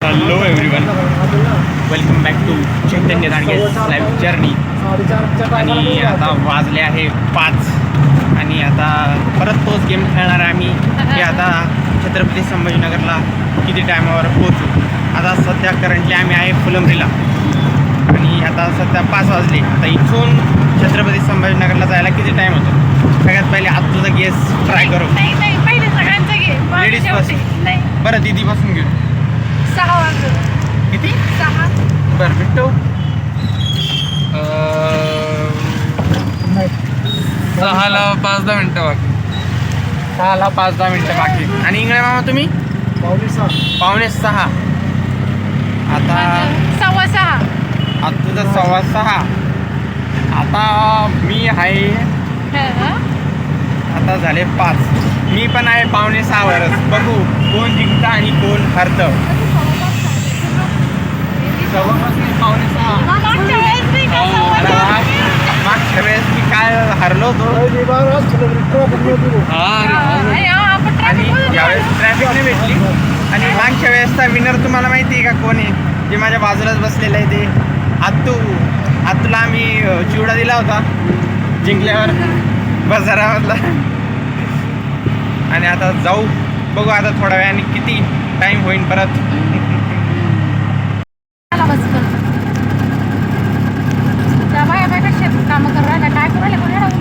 Hello everyone, welcome back to Chaitanya Dandge live journey. आणि आता वाजले आहे 5 आणि आता परत तोच गेम खेळणार आहे आम्ही. की आता छत्रपती संभाजीनगरला किती टायमावर पोहोचू. आता सध्या करंटली आम्ही आहे फुलंब्रीला आणि आता सध्या 5 वाजले. आता इथून छत्रपती संभाजीनगरला जायला किती टाईम होतो. सगळ्यात पहिले आज तुझा गेस ट्राय करू. पहिले सगळ्यांचा घे. लेडीज पासून बरं, दीदीपासून घेऊ. 6 वाजले. किती? 6. बरं भेटतो. 6ला 5-10 मिनटं बाकी. 6ला 5-10 मिनटं बाकी. आणि इंगळे मामा तुम्ही? 5:45. आता 6:15. आता तुझं 6:15. आता मी आहे, आता झाले 5. मी पण आहे 5:45वरच. बघू कोण जिंकतं आणि कोण हरतं. 5:15. मागच्या वेळेस मी काय हरलो होतो आणि यावेळेस ट्रॅफिक नाही भेटली. आणि मागच्या वेळेसचा विनर तुम्हाला माहिती आहे का कोण आहे? जे माझ्या बाजूलाच बसलेलं आहे ते आत्तूला आम्ही चिवडा दिला होता जिंकल्यावर बाजारामधला. आणि आता जाऊ, बघू आता थोड्या वेळाने किती टाईम होईल परत. काम करू राहिला, काय करू राहिला, कोणी राहून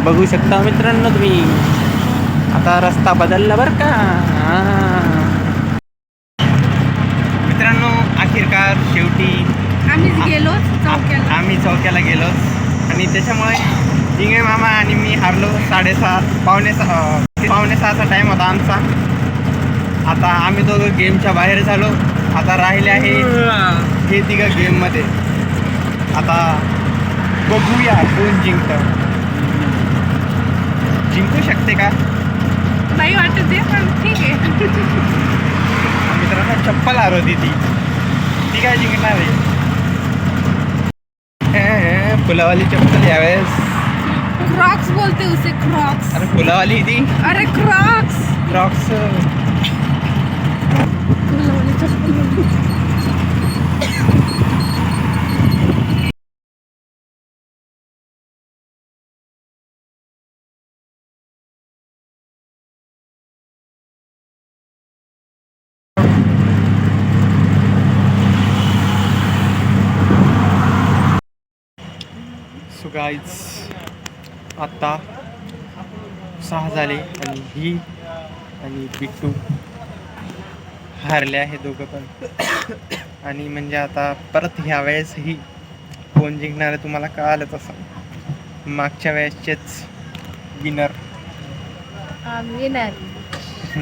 बघू शकता मित्रांनो तुम्ही, आता रस्ता बदलला बरं का. मित्रांनो अखेरकार शेवटी आम्हीच गेलो चौक्याला. आम्ही चौक्याला गेलोच आणि त्याच्यामुळे इंगळे मामा आणि मी हारलो. 7:30 पावणे 6चा टाईम होता आमचा. आता आम्ही दोघं गेमच्या बाहेर झालो. आता राहिले आहे हे तिघं गेममध्ये. आता बघूया कोण जिंकतं. जिंकू शकते का नाही वाटत आहे, पण ठीक आहे. मित्रांनो चप्पल हरवती ती काय जिंकणार आहे. फुलावाली चप्पल यावेळेस. क्रॉक्स बोलते उसे, क्रॉक्स. अरे फुलावाली ती. अरे क्रॉक्स. क्रॉक्स. फुलावाली चप्पल बोलते. सो गाईज आत्ता 6 झाले आणि ही आणि बिट्टू हारले आहे दोघं पण. आणि म्हणजे आता परत ह्या वेळेसही कोण जिंकणार आहे तुम्हाला कळालंच असं. मागच्या वेळेसचेच विनर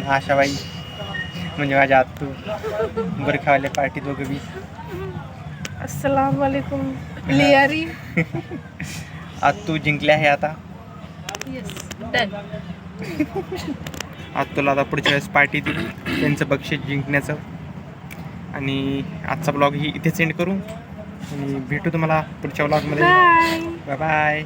आशाबाई म्हणजे माझ्या आत्तू, बरखावाले पार्टी दोघं बी. अस्सलाम वालेकुम लियारी. आत्तू जिंकले आहे आता. Yes, done. आत्तूला आता पुढच्या वेळेस पार्टी दिली त्यांचं बक्षीस जिंकण्याचं. आणि आजचा ब्लॉग ही इथेच एंड करू आणि भेटू तुम्हाला पुढच्या ब्लॉगमध्ये. Bye bye.